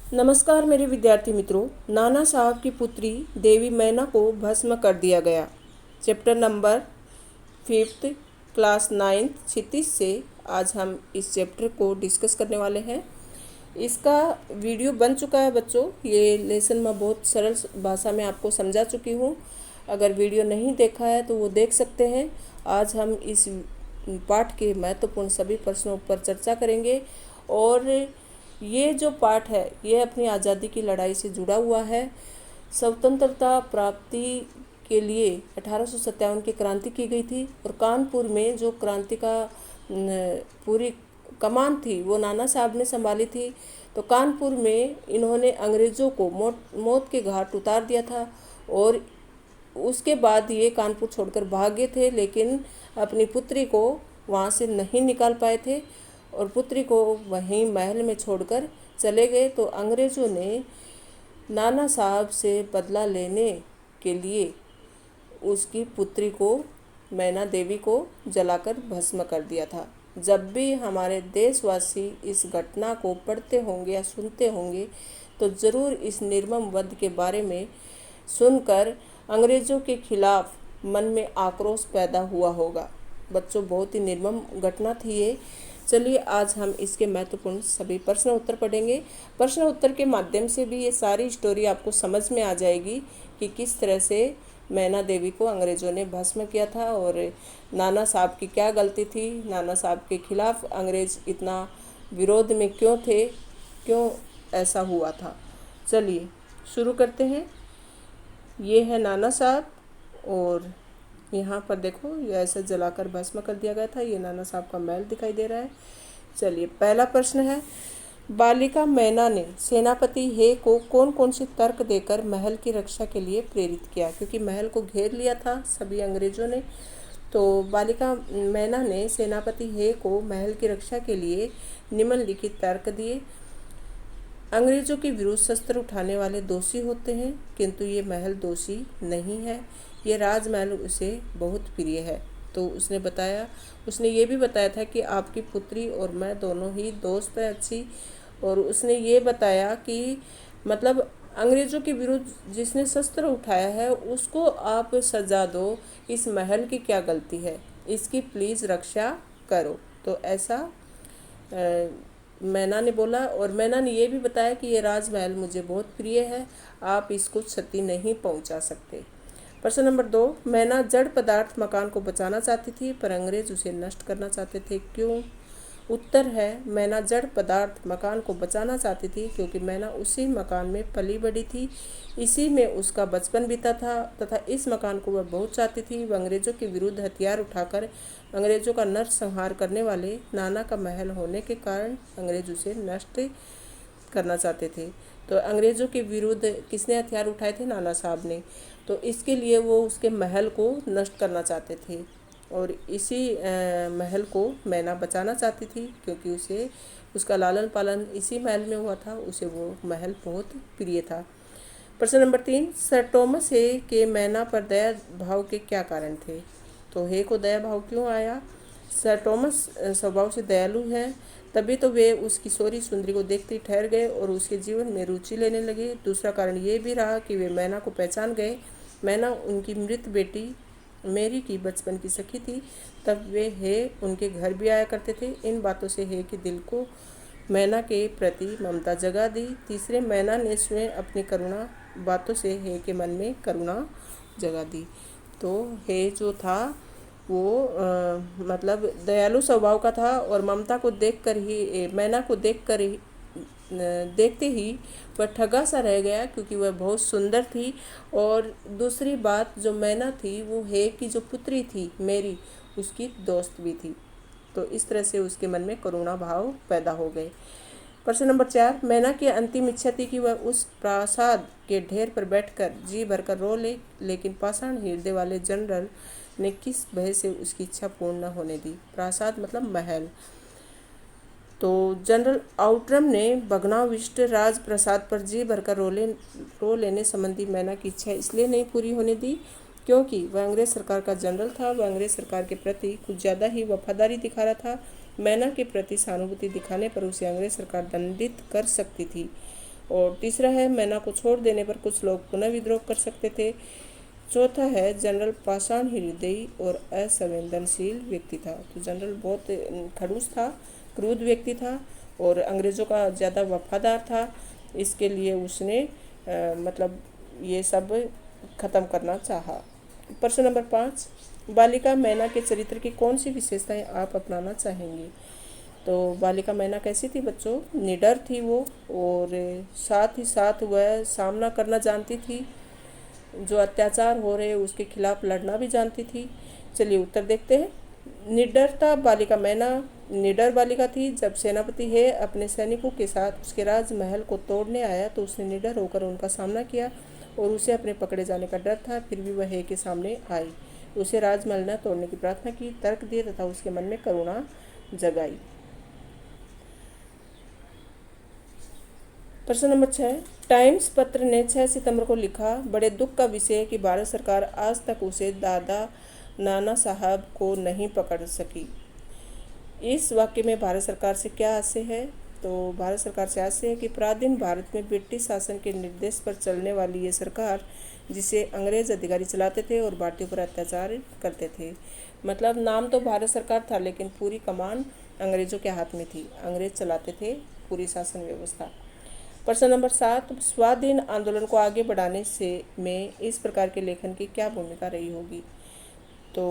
नमस्कार मेरे विद्यार्थी मित्रों। नाना साहब की पुत्री देवी मैना को भस्म कर दिया गया। Chapter number 5th class 9th क्षितिज से आज हम इस चैप्टर को डिस्कस करने वाले हैं। इसका वीडियो बन चुका है बच्चों। ये लेसन मैं बहुत सरल भाषा में आपको समझा चुकी हूँ। अगर वीडियो नहीं देखा है तो वो देख सकते हैं। आज हम इस पाठ के महत्वपूर्ण सभी प्रश्नों पर चर्चा करेंगे और ये जो पाठ है ये अपनी आज़ादी की लड़ाई से जुड़ा हुआ है। स्वतंत्रता प्राप्ति के लिए 1857 की क्रांति की गई थी और कानपुर में जो क्रांति का पूरी कमान थी वो नाना साहब ने संभाली थी। तो कानपुर में इन्होंने अंग्रेज़ों को मौत के घाट उतार दिया था और उसके बाद ये कानपुर छोड़कर भागे थे, लेकिन अपनी पुत्री को वहाँ से नहीं निकाल पाए थे और पुत्री को वहीं महल में छोड़कर चले गए। तो अंग्रेज़ों ने नाना साहब से बदला लेने के लिए उसकी पुत्री को, मैना देवी को जलाकर भस्म कर दिया था। जब भी हमारे देशवासी इस घटना को पढ़ते होंगे या सुनते होंगे तो ज़रूर इस निर्मम वध के बारे में सुनकर अंग्रेज़ों के खिलाफ मन में आक्रोश पैदा हुआ होगा। बच्चों, बहुत ही निर्मम घटना थी ये। चलिए आज हम इसके महत्वपूर्ण सभी प्रश्न उत्तर पढ़ेंगे। प्रश्न उत्तर के माध्यम से भी ये सारी स्टोरी आपको समझ में आ जाएगी कि किस तरह से मैना देवी को अंग्रेज़ों ने भस्म किया था और नाना साहब की क्या गलती थी, नाना साहब के खिलाफ अंग्रेज़ इतना विरोध में क्यों थे, क्यों ऐसा हुआ था। चलिए शुरू करते हैं। ये है नाना साहब और यहाँ पर देखो ये ऐसे जलाकर भस्म कर दिया गया था। ये नाना साहब का महल दिखाई दे रहा है। चलिए पहला प्रश्न है, बालिका मैना ने सेनापति हे को कौन कौन से तर्क देकर महल की रक्षा के लिए प्रेरित किया? क्योंकि महल को घेर लिया था सभी अंग्रेज़ों ने, तो बालिका मैना ने सेनापति हे को महल की रक्षा के लिए निम्नलिखित तर्क दिए। अंग्रेज़ों के विरुद्ध शस्त्र उठाने वाले दोषी होते हैं, किंतु ये महल दोषी नहीं है। ये राजमहल उसे बहुत प्रिय है। तो उसने ये भी बताया था कि आपकी पुत्री और मैं दोनों ही दोस्त हैं अच्छी। और उसने ये बताया कि मतलब अंग्रेज़ों के विरुद्ध जिसने शस्त्र उठाया है उसको आप सजा दो, इस महल की क्या गलती है, इसकी प्लीज़ रक्षा करो। तो ऐसा मैना ने बोला। और मैना ने ये भी बताया कि ये राजमहल मुझे बहुत प्रिय है, आप इसको क्षति नहीं पहुंचा सकते। प्रश्न नंबर 2, मैना जड़ पदार्थ मकान को बचाना चाहती थी पर अंग्रेज उसे नष्ट करना चाहते थे, क्यों? उत्तर है, मैना जड़ पदार्थ मकान को बचाना चाहती थी क्योंकि मैना उसी मकान में पली बड़ी थी, इसी में उसका बचपन बीता था तथा इस मकान को वह बहुत चाहती थी। वह अंग्रेज़ों के विरुद्ध हथियार उठाकर अंग्रेज़ों का नरसंहार करने वाले नाना का महल होने के कारण अंग्रेज उसे नष्ट करना चाहते थे। तो अंग्रेज़ों के विरुद्ध किसने हथियार उठाए थे? नाना साहब ने। तो इसके लिए वो उसके महल को नष्ट करना चाहते थे और इसी महल को मैना बचाना चाहती थी क्योंकि उसे उसका लालन पालन इसी महल में हुआ था, उसे वो महल बहुत प्रिय था। प्रश्न नंबर 3, सर टॉमस हे के मैना पर दया भाव के क्या कारण थे? तो हे को दया भाव क्यों आया? सर टॉमस स्वभाव से दयालु हैं, तभी तो वे उस किशोरी सुंदरी को देखते ही ठहर गए और उसके जीवन में रुचि लेने लगे। दूसरा कारण ये भी रहा कि वे मैना को पहचान गए। मैना उनकी मृत बेटी मेरी की बचपन की सखी थी, तब वे हे उनके घर भी आया करते थे। इन बातों से हे के दिल को मैना के प्रति ममता जगा दी। तीसरे, मैना ने स्वयं अपनी करुणा बातों से हे के मन में करुणा जगा दी। तो हे जो था वो मतलब दयालु स्वभाव का था और ममता को देखकर ही, मैना को देखते ही वह ठगा सा रह गया क्योंकि वह बहुत सुंदर थी। और दूसरी बात, जो मैना थी वो हे की जो पुत्री थी मेरी, उसकी दोस्त भी थी। तो इस तरह से उसके मन में करुणा भाव पैदा हो गए। प्रश्न नंबर 4, मैना की अंतिम इच्छा थी कि वह उस प्रासाद के ढेर पर बैठकर जी भरकर रो ले, लेकिन पाषाण हृदय वाले जनरल ने किस भय से उसकी इच्छा पूर्ण न होने दी? प्रासाद मतलब महल। तो जनरल आउटरम ने भग्नाविष्ट राजप्रसाद पर जी भरकर रो लेने संबंधी मैना की इच्छा इसलिए नहीं पूरी होने दी क्योंकि वह अंग्रेज सरकार का जनरल था। वह अंग्रेज सरकार के प्रति कुछ ज़्यादा ही वफादारी दिखा रहा था। मैना के प्रति सहानुभूति दिखाने पर उसे अंग्रेज सरकार दंडित कर सकती थी। और तीसरा है मैना को छोड़ देने पर कुछ लोग पुनः विद्रोह कर सकते थे। चौथा है जनरल पाषाण हृदयी और असंवेदनशील व्यक्ति था। तो जनरल बहुत खड़ूस था, क्रूर व्यक्ति था और अंग्रेज़ों का ज़्यादा वफादार था, इसके लिए उसने मतलब ये सब ख़त्म करना चाहा। प्रश्न नंबर 5, बालिका मैना के चरित्र की कौन सी विशेषताएं आप अपनाना चाहेंगे? तो बालिका मैना कैसी थी बच्चों? निडर थी वो, और साथ ही साथ वह सामना करना जानती थी, जो अत्याचार हो रहे उसके खिलाफ लड़ना भी जानती थी। चलिए उत्तर देखते हैं। निडरता, बालिका मैना निडर बालिका थी। जब सेनापति है अपने सैनिकों के साथ उसके राजमहल को तोड़ने आया तो उसने निडर होकर उनका सामना किया और उसे अपने पकड़े जाने का डर था, फिर भी वह है के सामने आई। उसे राजमहल न तोड़ने की प्रार्थना की, तर्क दिए तथा उसके मन में करुणा जगाई। प्रश्न नंबर 6, टाइम्स पत्र ने 6 सितंबर को लिखा, बड़े दुख का विषय है कि भारत सरकार आज तक उसे दादा नाना साहब को नहीं पकड़ सकी। इस वाक्य में भारत सरकार से क्या आशय है? तो भारत सरकार से आशय है कि प्राचीन भारत में ब्रिटिश शासन के निर्देश पर चलने वाली ये सरकार, जिसे अंग्रेज अधिकारी चलाते थे और भारतीयों पर अत्याचार करते थे। मतलब नाम तो भारत सरकार था लेकिन पूरी कमान अंग्रेजों के हाथ में थी। अंग्रेज चलाते थे पूरी शासन व्यवस्था। प्रश्न नंबर 7, स्वाधीन आंदोलन को आगे बढ़ाने से में इस प्रकार के लेखन की क्या भूमिका रही होगी? तो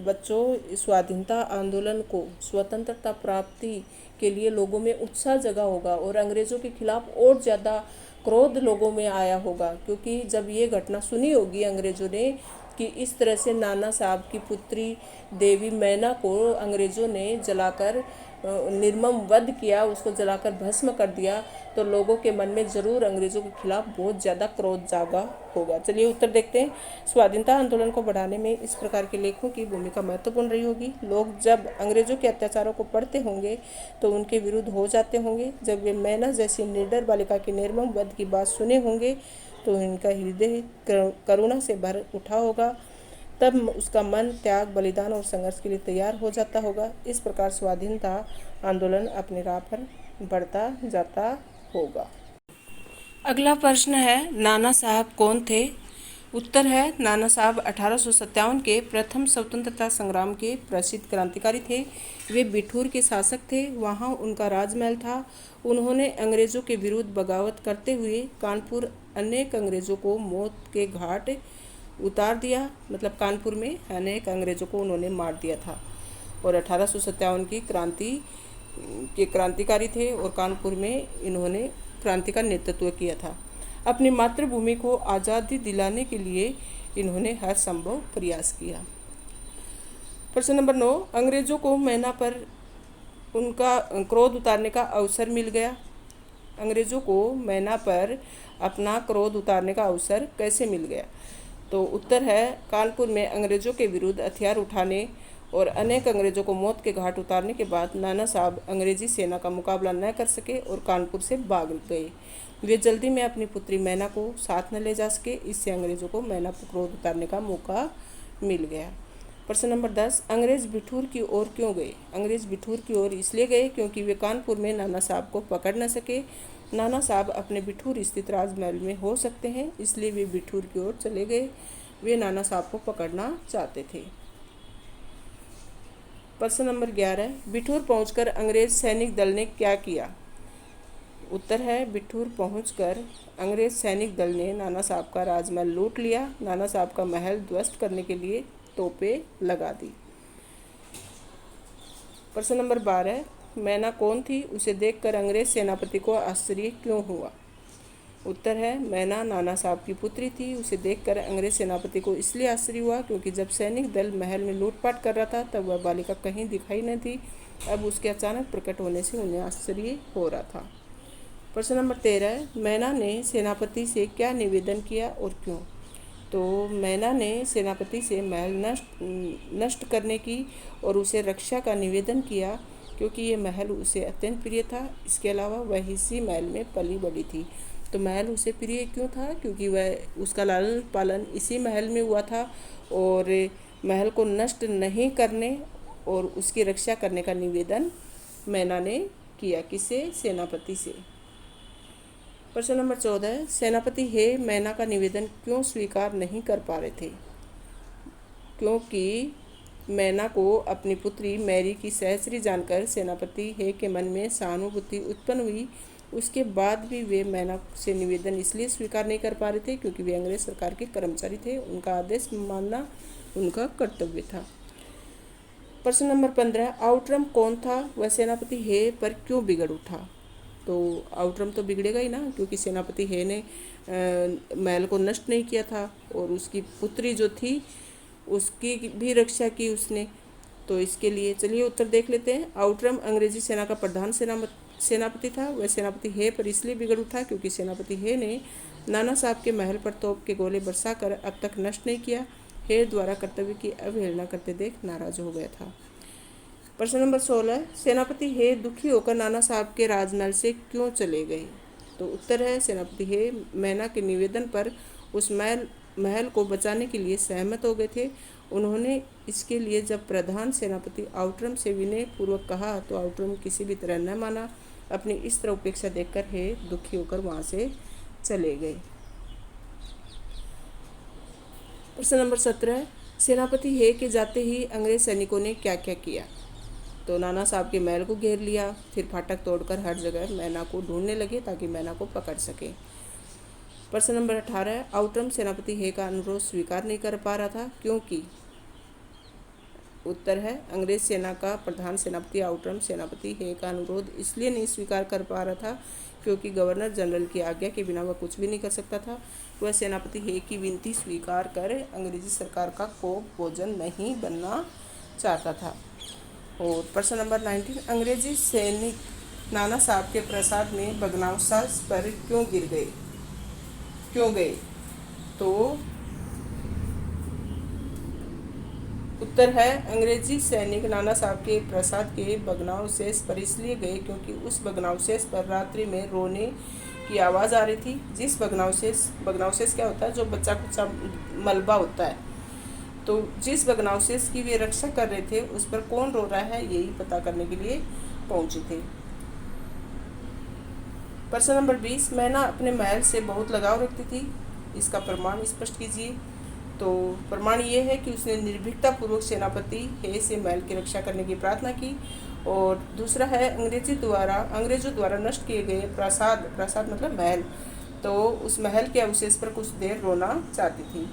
बच्चों, स्वाधीनता आंदोलन को स्वतंत्रता प्राप्ति के लिए लोगों में उत्साह जगा होगा और अंग्रेज़ों के खिलाफ और ज़्यादा क्रोध लोगों में आया होगा, क्योंकि जब ये घटना सुनी होगी अंग्रेज़ों ने कि इस तरह से नाना साहब की पुत्री देवी मैना को अंग्रेज़ों ने जलाकर निर्मम वध किया, उसको जलाकर भस्म कर दिया, तो लोगों के मन में ज़रूर अंग्रेज़ों के खिलाफ बहुत ज़्यादा क्रोध जागा होगा। चलिए उत्तर देखते हैं। स्वाधीनता आंदोलन को बढ़ाने में इस प्रकार के लेखों की भूमिका महत्वपूर्ण रही होगी। लोग जब अंग्रेज़ों के अत्याचारों को पढ़ते होंगे तो उनके विरुद्ध हो जाते होंगे। जब वे मैना जैसी निडर बालिका के निर्मम वध की बात सुने होंगे तो इनका हृदय करुणा से भर उठा होगा। तब उसका मन त्याग, बलिदान और संघर्ष के लिए तैयार हो जाता होगा। इस प्रकार स्वाधीनता आंदोलन अपनी राह पर बढ़ता जाता होगा। अगला प्रश्न है, नाना साहब कौन थे? उत्तर है, नाना साहब 1857 के प्रथम स्वतंत्रता संग्राम के प्रसिद्ध क्रांतिकारी थे। वे बिठूर के शासक थे, वहाँ उनका राजमहल था। उन्होंने अंग्रेज़ों के विरुद्ध बगावत करते हुए कानपुर अनेक अंग्रेज़ों को मौत के घाट उतार दिया। मतलब कानपुर में अनेक अंग्रेज़ों को उन्होंने मार दिया था और 1857 की क्रांति के क्रांतिकारी थे और कानपुर में इन्होंने क्रांति का नेतृत्व किया था। अपनी मातृभूमि को आज़ादी दिलाने के लिए इन्होंने हर संभव प्रयास किया। प्रश्न नंबर 9, अंग्रेज़ों को मैना पर उनका क्रोध उतारने का अवसर मिल गया। अंग्रेज़ों को मैना पर अपना क्रोध उतारने का अवसर कैसे मिल गया? तो उत्तर है, कानपुर में अंग्रेज़ों के विरुद्ध हथियार उठाने और अनेक अंग्रेज़ों को मौत के घाट उतारने के बाद नाना साहब अंग्रेज़ी सेना का मुकाबला न कर सके और कानपुर से भाग गए। वे जल्दी में अपनी पुत्री मैना को साथ न ले जा सके, इससे अंग्रेज़ों को मैना पर क्रोध उतारने का मौका मिल गया। प्रश्न नंबर 10, अंग्रेज़ बिठूर की ओर क्यों गए? अंग्रेज़ बिठूर की ओर इसलिए गए क्योंकि वे कानपुर में नाना साहब को पकड़ न सके। नाना साहब अपने बिठूर स्थित राजमहल में हो सकते हैं, इसलिए वे बिठूर की ओर चले गए। वे नाना साहब को पकड़ना चाहते थे। प्रश्न नंबर 11, बिठूर पहुंचकर अंग्रेज सैनिक दल ने क्या किया? उत्तर है, बिठूर पहुंचकर अंग्रेज सैनिक दल ने नाना साहब का राजमहल लूट लिया। नाना साहब का महल ध्वस्त करने के लिए तोपें लगा दी। प्रश्न नंबर 12, मैना कौन थी? उसे देखकर अंग्रेज सेनापति को आश्चर्य क्यों हुआ? उत्तर है, मैना नाना साहब की पुत्री थी। उसे देखकर अंग्रेज सेनापति को इसलिए आश्चर्य हुआ क्योंकि जब सैनिक दल महल में लूटपाट कर रहा था तब वह बालिका कहीं दिखाई न थी। अब उसके अचानक प्रकट होने से उन्हें आश्चर्य हो रहा था। प्रश्न नंबर 13, मैना ने सेनापति से क्या निवेदन किया और क्यों? तो मैना ने सेनापति से महल नष्ट करने की और उसे रक्षा का निवेदन किया क्योंकि ये महल उसे अत्यंत प्रिय था। इसके अलावा वह इसी महल में पली बड़ी थी। तो महल उसे प्रिय क्यों था? क्योंकि वह उसका लालन पालन इसी महल में हुआ था और महल को नष्ट नहीं करने और उसकी रक्षा करने का निवेदन मैना ने किया। किसे? सेनापति से। प्रश्न नंबर 14, सेनापति हे मैना का निवेदन क्यों स्वीकार नहीं कर पा रहे थे? क्योंकि मैना को अपनी पुत्री मैरी की सहचरी जानकर सेनापति हे के मन में सहानुभूति उत्पन्न हुई। उसके बाद भी वे मैना से निवेदन इसलिए स्वीकार नहीं कर पा रहे थे क्योंकि वे अंग्रेज सरकार के कर्मचारी थे। उनका आदेश मानना उनका कर्तव्य था। प्रश्न नंबर 15, आउटरम कौन था? वह सेनापति हे पर क्यों बिगड़ उठा? तो आउटरम तो बिगड़ेगा ही ना, क्योंकि सेनापति हे ने महल को नष्ट नहीं किया था और उसकी पुत्री जो थी उसकी भी रक्षा की उसने। तो इसके लिए चलिए उत्तर देख लेते हैं। आउटरम अंग्रेजी सेना का प्रधान सेनापति था। वह सेनापति हे पर इसलिए बिगड़ उठा क्योंकि सेनापति हे ने नाना साहब के महल पर तोप के गोले बरसाकर अब तक नष्ट नहीं किया। हे द्वारा कर्तव्य की अवहेलना करते देख नाराज हो गया था। प्रश्न नंबर 16, सेनापति हे दुखी होकर नाना साहब के राजमहल से क्यों चले गए? तो उत्तर है, सेनापति हे मैना के निवेदन पर उस महल को बचाने के लिए सहमत हो गए थे। उन्होंने इसके लिए जब प्रधान सेनापति आउटरम से विनय पूर्वक कहा तो आउटरम किसी भी तरह न माना। अपनी इस तरह उपेक्षा देखकर हे दुखी होकर वहाँ से चले गए। प्रश्न नंबर 17, सेनापति हे के जाते ही अंग्रेज सैनिकों ने क्या क्या किया? तो नाना साहब के महल को घेर लिया, फिर फाटक तोड़कर हर जगह मैना को ढूंढने लगे ताकि मैना को पकड़ सके। प्रश्न नंबर 18, आउटरम सेनापति हे का अनुरोध स्वीकार नहीं कर पा रहा था क्योंकि? उत्तर है, अंग्रेज सेना का प्रधान सेनापति आउटरम सेनापति हे का अनुरोध इसलिए नहीं स्वीकार कर पा रहा था क्योंकि गवर्नर जनरल की आज्ञा के बिना वह कुछ भी नहीं कर सकता था। वह सेनापति हे की विनती स्वीकार कर अंग्रेजी सरकार का कोप भोजन नहीं बनना चाहता था। और प्रश्न नंबर 19, अंग्रेजी सैनिक नाना साहब के प्रासाद में भग्नावशेष पर क्यों गए? तो उत्तर है, अंग्रेजी सैनिक नाना साहब के प्रासाद के भग्नावशेष पर इसलिए गए क्योंकि उस भग्नावशेष पर रात्रि में रोने की आवाज़ आ रही थी। जिस भग्नावशेष क्या होता है? जो बच्चा कुचा मलबा होता है। तो जिस भग्नावशेष की वे रक्षा कर रहे थे उस पर कौन रो रहा है यही पता करने के लिए पहुंचे थे। प्रश्न नंबर 20, मैना अपने महल से बहुत लगाव रखती थी, इसका प्रमाण स्पष्ट कीजिए। तो प्रमाण ये है कि उसने निर्भीकता पूर्वक सेनापति हे से महल की रक्षा करने की प्रार्थना की। और दूसरा है, अंग्रेजों द्वारा नष्ट किए गए प्रासाद मतलब महल, तो उस महल के अवशेष पर कुछ देर रोना चाहती थी।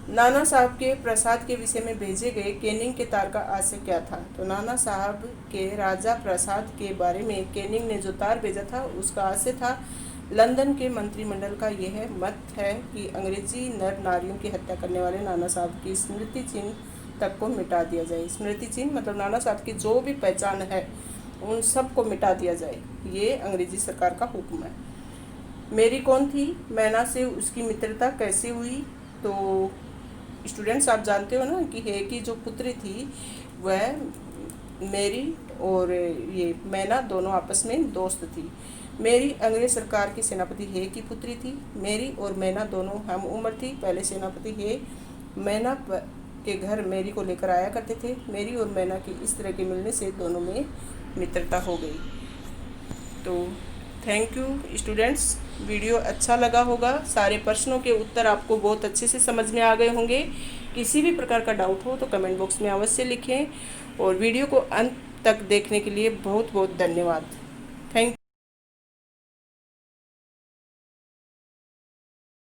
नाना साहब के प्रासाद के विषय में भेजे गए कैनिंग के तार का आशय क्या था? तो नाना साहब के राजा प्रासाद के बारे में कैनिंग ने जो तार भेजा था उसका आशय था, लंदन के मंत्रिमंडल का यह मत है कि अंग्रेजी नर नारियों की हत्या करने वाले नाना साहब की स्मृति चिन्ह तक को मिटा दिया जाए। स्मृति चिन्ह मतलब नाना साहब की जो भी पहचान है उन सब को मिटा दिया जाए, ये अंग्रेजी सरकार का हुक्म है। मेरी कौन थी? मैना से उसकी मित्रता कैसे हुई? तो स्टूडेंट्स आप जानते हो ना कि हे की जो पुत्री थी वह मेरी और ये मैना दोनों आपस में दोस्त थी। मेरी अंग्रेज सरकार की सेनापति हे की पुत्री थी। मेरी और मैना दोनों हम उम्र थी। पहले सेनापति हे मैना के घर मेरी को लेकर आया करते थे। मेरी और मैना के इस तरह के मिलने से दोनों में मित्रता हो गई। तो थैंक यू स्टूडेंट्स, वीडियो अच्छा लगा होगा। सारे प्रश्नों के उत्तर आपको बहुत अच्छे से समझ में आ गए होंगे। किसी भी प्रकार का डाउट हो तो कमेंट बॉक्स में अवश्य लिखें और वीडियो को अंत तक देखने के लिए बहुत बहुत धन्यवाद। थैंक